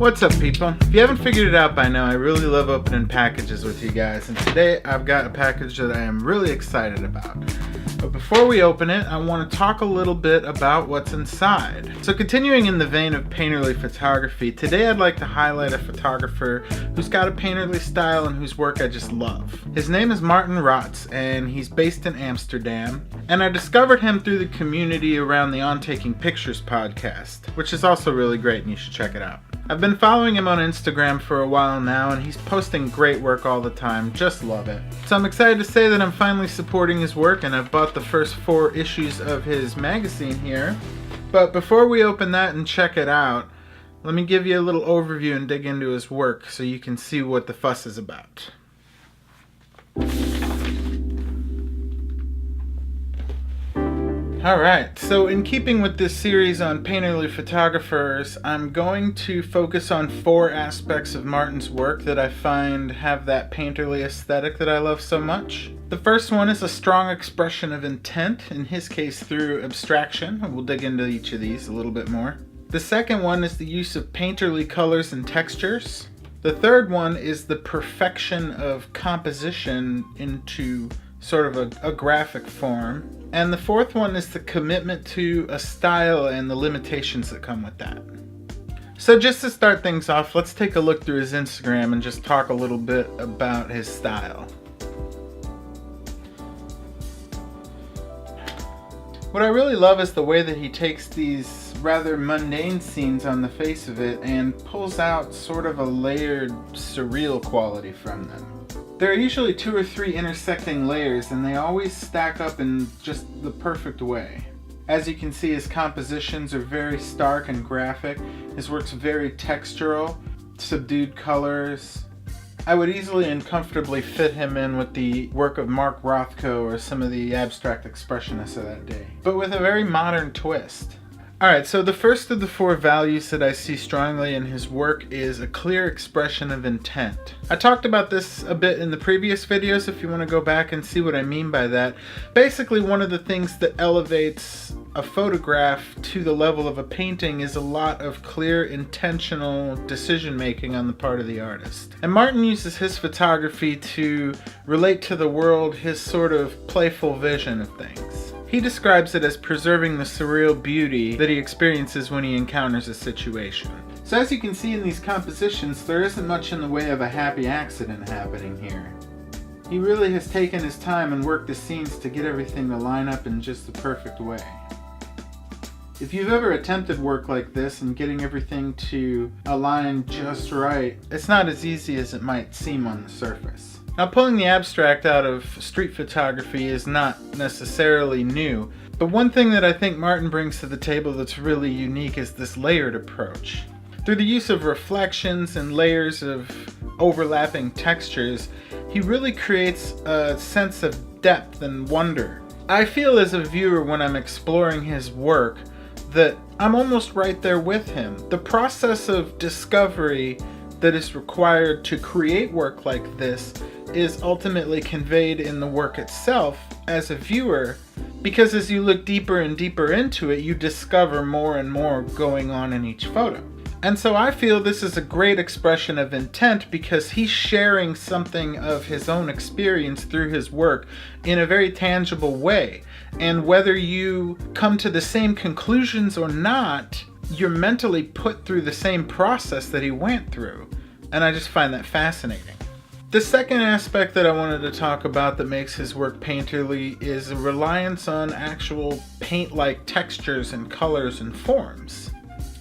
What's up, people? If you haven't figured it out by now, I really love opening packages with you guys, and today I've got a package that I am really excited about. But before we open it, I want to talk a little bit about what's inside. So continuing in the vein of painterly photography, today I'd like to highlight a photographer who's got a painterly style and whose work I just love. His name is Maarten Rots, and he's based in Amsterdam, and I discovered him through the community around the On Taking Pictures podcast, which is also really great and you should check it out. I've been following him on Instagram for a while now, and he's posting great work all the time. Just love it. So I'm excited to say that I'm finally supporting his work, and I've bought the first 4 issues of his magazine here. But before we open that and check it out, let me give you a little overview and dig into his work so you can see what the fuss is about. Alright, so in keeping with this series on painterly photographers, I'm going to focus on 4 aspects of Maarten's work that I find have that painterly aesthetic that I love so much. The first one is a strong expression of intent, in his case through abstraction. We'll dig into each of these a little bit more. The second one is the use of painterly colors and textures. The third one is the perfection of composition into sort of a graphic form. And the fourth one is the commitment to a style and the limitations that come with that. So just to start things off, let's take a look through his Instagram and just talk a little bit about his style. What I really love is the way that he takes these rather mundane scenes on the face of it and pulls out sort of a layered, surreal quality from them. There are usually 2 or 3 intersecting layers, and they always stack up in just the perfect way. As you can see, his compositions are very stark and graphic. His work's very textural, subdued colors. I would easily and comfortably fit him in with the work of Mark Rothko or some of the abstract expressionists of that day, but with a very modern twist. Alright, so the first of the 4 values that I see strongly in his work is a clear expression of intent. I talked about this a bit in the previous videos if you want to go back and see what I mean by that. Basically, one of the things that elevates a photograph to the level of a painting is a lot of clear, intentional decision making on the part of the artist. And Maarten uses his photography to relate to the world his sort of playful vision of things. He describes it as preserving the surreal beauty that he experiences when he encounters a situation. So as you can see in these compositions, there isn't much in the way of a happy accident happening here. He really has taken his time and worked the scenes to get everything to line up in just the perfect way. If you've ever attempted work like this and getting everything to align just right, it's not as easy as it might seem on the surface. Now, pulling the abstract out of street photography is not necessarily new, but one thing that I think Maarten brings to the table that's really unique is this layered approach. Through the use of reflections and layers of overlapping textures, he really creates a sense of depth and wonder. I feel as a viewer when I'm exploring his work that I'm almost right there with him. The process of discovery that is required to create work like this is ultimately conveyed in the work itself as a viewer, because as you look deeper and deeper into it, you discover more and more going on in each photo. And so I feel this is a great expression of intent because he's sharing something of his own experience through his work in a very tangible way. And whether you come to the same conclusions or not, you're mentally put through the same process that he went through. And I just find that fascinating. The second aspect that I wanted to talk about that makes his work painterly is a reliance on actual paint-like textures and colors and forms.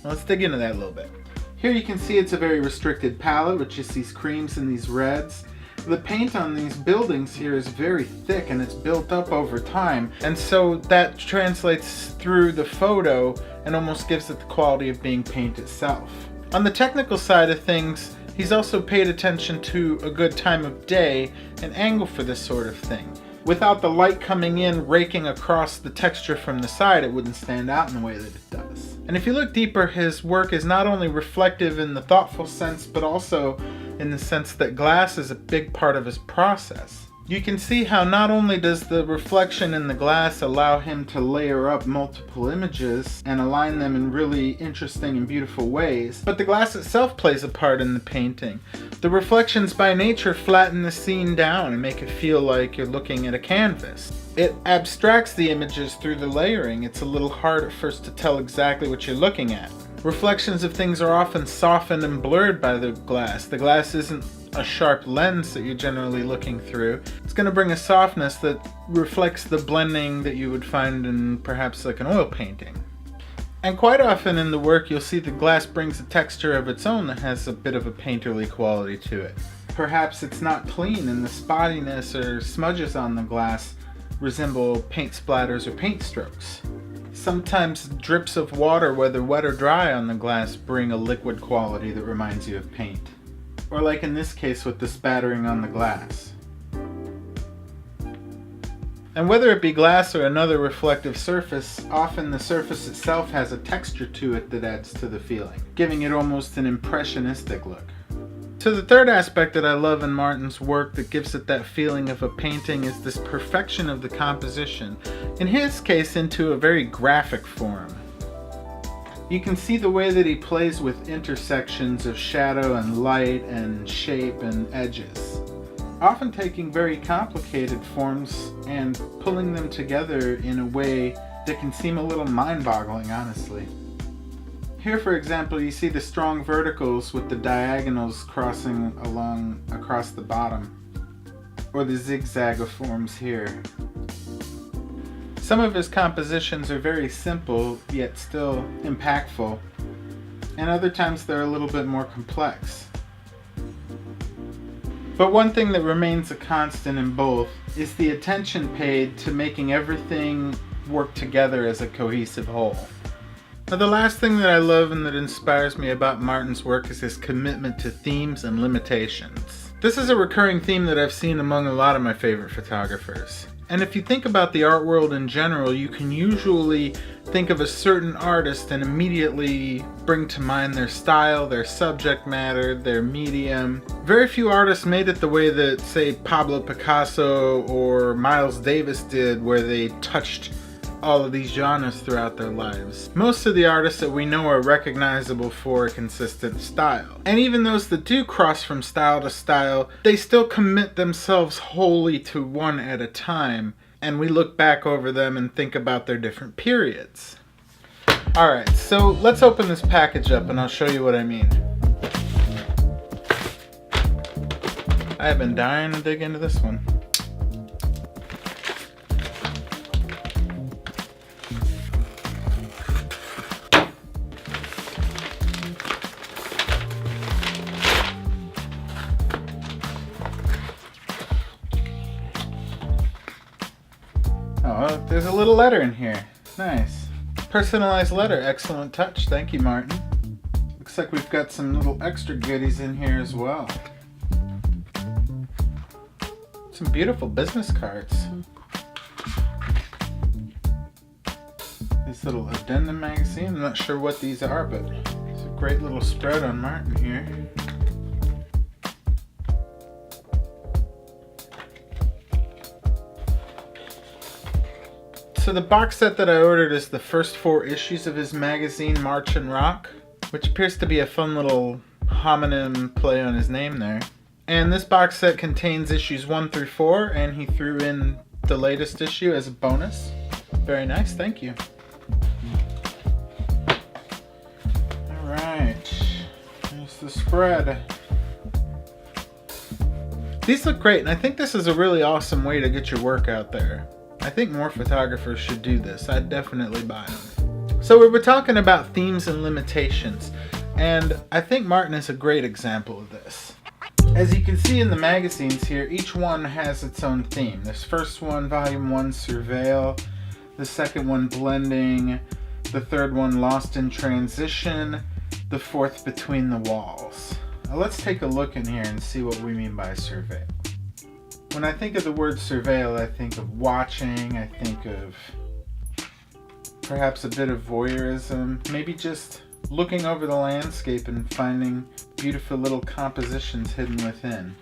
Let's dig into that a little bit. Here you can see it's a very restricted palette with just these creams and these reds. The paint on these buildings here is very thick and it's built up over time, and so that translates through the photo and almost gives it the quality of being paint itself. On the technical side of things, he's also paid attention to a good time of day and angle for this sort of thing. Without the light coming in raking across the texture from the side, it wouldn't stand out in the way that it does. And if you look deeper, his work is not only reflective in the thoughtful sense, but also in the sense that glass is a big part of his process. You can see how not only does the reflection in the glass allow him to layer up multiple images and align them in really interesting and beautiful ways, but the glass itself plays a part in the painting. The reflections by nature flatten the scene down and make it feel like you're looking at a canvas. It abstracts the images through the layering. It's a little hard at first to tell exactly what you're looking at. Reflections of things are often softened and blurred by the glass. The glass isn't a sharp lens that you're generally looking through. It's going to bring a softness that reflects the blending that you would find in perhaps like an oil painting. And quite often in the work you'll see the glass brings a texture of its own that has a bit of a painterly quality to it. Perhaps it's not clean and the spottiness or smudges on the glass resemble paint splatters or paint strokes. Sometimes drips of water, whether wet or dry on the glass, bring a liquid quality that reminds you of paint. Or like in this case with the spattering on the glass. And whether it be glass or another reflective surface, often the surface itself has a texture to it that adds to the feeling, giving it almost an impressionistic look. So the third aspect that I love in Maarten's work that gives it that feeling of a painting is this perfection of the composition, in his case into a very graphic form. You can see the way that he plays with intersections of shadow and light and shape and edges, often taking very complicated forms and pulling them together in a way that can seem a little mind-boggling, honestly. Here, for example, you see the strong verticals with the diagonals crossing along across the bottom, or the zigzag of forms here. Some of his compositions are very simple, yet still impactful, and other times they're a little bit more complex. But one thing that remains a constant in both is the attention paid to making everything work together as a cohesive whole. Now, the last thing that I love and that inspires me about Maarten's work is his commitment to themes and limitations. This is a recurring theme that I've seen among a lot of my favorite photographers. And if you think about the art world in general, you can usually think of a certain artist and immediately bring to mind their style, their subject matter, their medium. Very few artists made it the way that, say, Pablo Picasso or Miles Davis did, where they touched all of these genres throughout their lives. Most of the artists that we know are recognizable for a consistent style. And even those that do cross from style to style, they still commit themselves wholly to one at a time, and we look back over them and think about their different periods. Alright, so let's open this package up and I'll show you what I mean. I have been dying to dig into this one. Oh, there's a little letter in here. Nice. Personalized letter. Excellent touch. Thank you, Maarten. Looks like we've got some little extra goodies in here as well. Some beautiful business cards. This little addendum magazine. I'm not sure what these are, but it's a great little spread on Maarten here. So the box set that I ordered is the first 4 issues of his magazine, March and Rock, which appears to be a fun little homonym play on his name there. And this box set contains issues 1 through 4, and he threw in the latest issue as a bonus. Very nice, thank you. Alright, there's the spread. These look great, and I think this is a really awesome way to get your work out there. I think more photographers should do this. I'd definitely buy them. So we were talking about themes and limitations, and I think Maarten is a great example of this. As you can see in the magazines here, each one has its own theme. This first one, Volume 1, Surveil. The second one, Blending. The third one, Lost in Transition. The fourth, Between the Walls. Now let's take a look in here and see what we mean by surveil. When I think of the word surveil, I think of watching, I think of perhaps a bit of voyeurism, maybe just looking over the landscape and finding beautiful little compositions hidden within.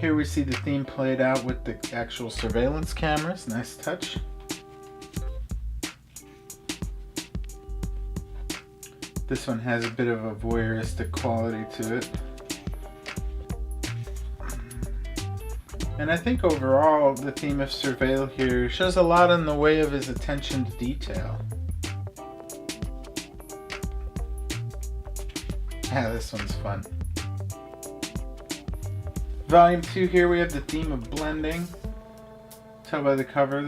Here we see the theme played out with the actual surveillance cameras. Nice touch. This one has a bit of a voyeuristic quality to it. And I think overall the theme of Surveil here shows a lot in the way of his attention to detail. Yeah, this one's fun. Volume 2 here we have the theme of blending. Tell by the cover,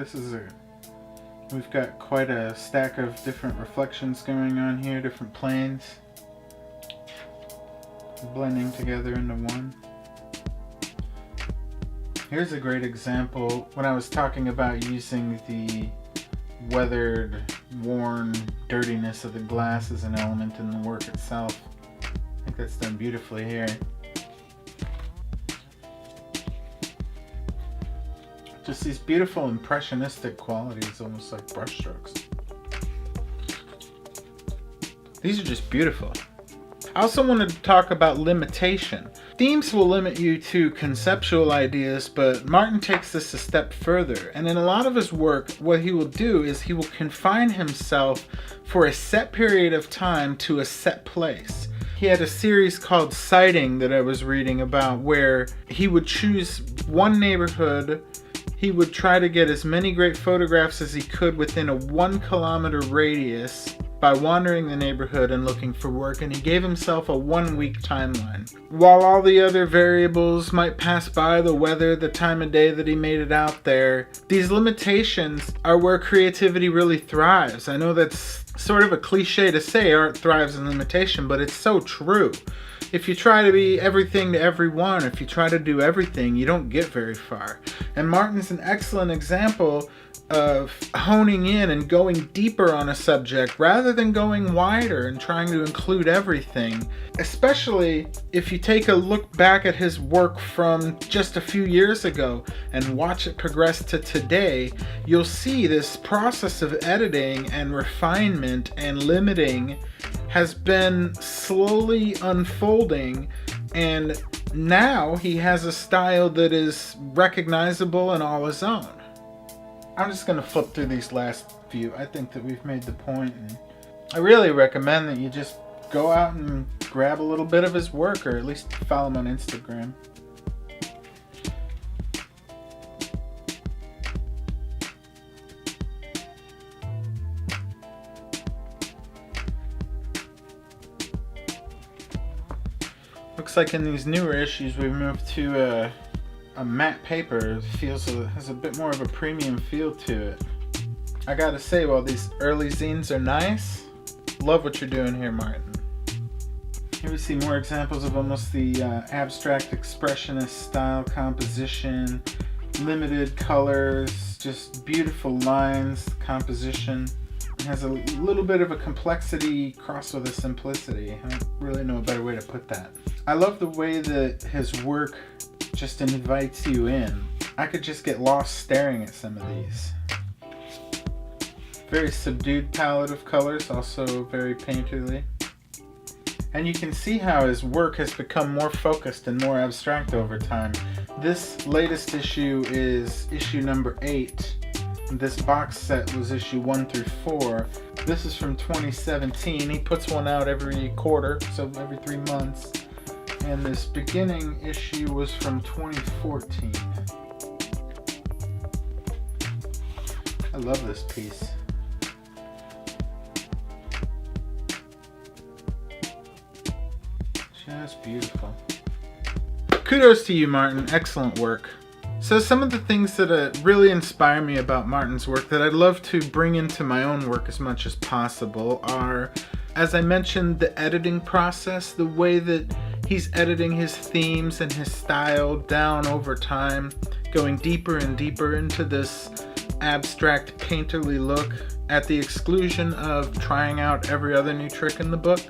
we've got quite a stack of different reflections going on here, different planes blending together into one. Here's a great example when I was talking about using the weathered, worn dirtiness of the glass as an element in the work itself. I think that's done beautifully here. Just these beautiful impressionistic qualities, almost like brushstrokes. These are just beautiful. I also wanted to talk about limitation. Themes will limit you to conceptual ideas, but Maarten takes this a step further. And in a lot of his work, what he will do is he will confine himself for a set period of time to a set place. He had a series called Sighting that I was reading about where he would choose one neighborhood. He would try to get as many great photographs as he could within a 1 kilometer radius by wandering the neighborhood and looking for work, and he gave himself a 1-week timeline. While all the other variables might pass by, the weather, the time of day that he made it out there, these limitations are where creativity really thrives. I know that's sort of a cliche to say art thrives in limitation, but it's so true. If you try to be everything to everyone, if you try to do everything, you don't get very far. And Maarten's an excellent example of honing in and going deeper on a subject rather than going wider and trying to include everything. Especially if you take a look back at his work from just a few years ago and watch it progress to today, you'll see this process of editing and refinement and limiting has been slowly unfolding, and now he has a style that is recognizable and all his own. I'm just going to flip through these last few. I think that we've made the point, and I really recommend that you just go out and grab a little bit of his work, or at least follow him on Instagram. Looks like in these newer issues we've moved to a matte paper. Has a bit more of a premium feel to it. I gotta say, while these early zines are nice, love what you're doing here, Maarten. Here we see more examples of almost the abstract expressionist style composition, limited colors, just beautiful lines, composition. It has a little bit of a complexity crossed with a simplicity. I don't really know a better way to put that. I love the way that his work just invites you in. I could just get lost staring at some of these. Very subdued palette of colors, also very painterly. And you can see how his work has become more focused and more abstract over time. This latest issue is issue number 8. This box set was issue 1 through 4. This is from 2017. He puts one out every quarter, so every 3 months. And this beginning issue was from 2014. I love this piece. Just beautiful. Kudos to you, Maarten. Excellent work. So some of the things that really inspire me about Maarten's work that I'd love to bring into my own work as much as possible are, as I mentioned, the editing process, the way that he's editing his themes and his style down over time, going deeper and deeper into this abstract painterly look at the exclusion of trying out every other new trick in the book.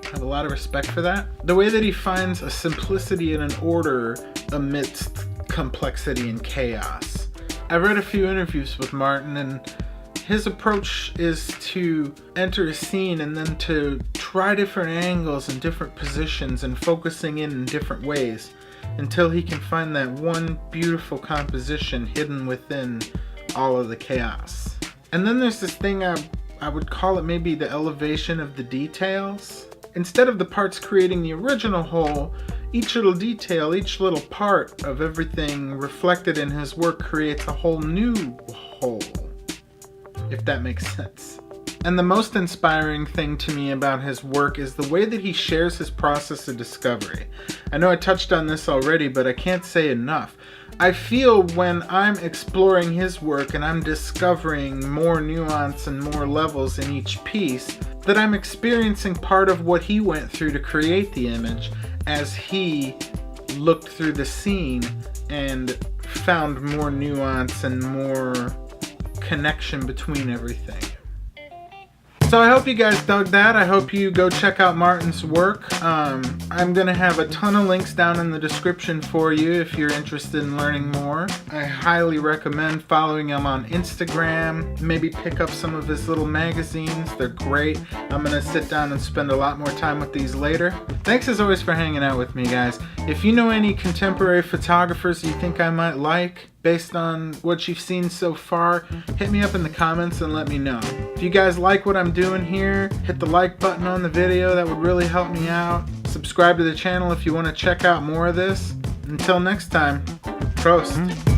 I have a lot of respect for that. The way that he finds a simplicity and an order amidst complexity and chaos. I've read a few interviews with Maarten, and his approach is to enter a scene and then to try different angles and different positions and focusing in different ways. until he can find that one beautiful composition hidden within all of the chaos. And then there's this thing I would call it maybe the elevation of the details. Instead of the parts creating the original whole, each little detail, each little part of everything reflected in his work creates a whole new whole, if that makes sense. And the most inspiring thing to me about his work is the way that he shares his process of discovery. I know I touched on this already, but I can't say enough. I feel when I'm exploring his work and I'm discovering more nuance and more levels in each piece, that I'm experiencing part of what he went through to create the image as he looked through the scene and found more nuance and more connection between everything. So I hope you guys dug that. I hope you go check out Maarten's work. I'm going to have a ton of links down in the description for you if you're interested in learning more. I highly recommend following him on Instagram. Maybe pick up some of his little magazines. They're great. I'm going to sit down and spend a lot more time with these later. Thanks as always for hanging out with me, guys. If you know any contemporary photographers you think I might like, based on what you've seen so far, hit me up in the comments and let me know. If you guys like what I'm doing here, hit the like button on the video. That would really help me out. Subscribe to the channel if you want to check out more of this. Until next time, Prost.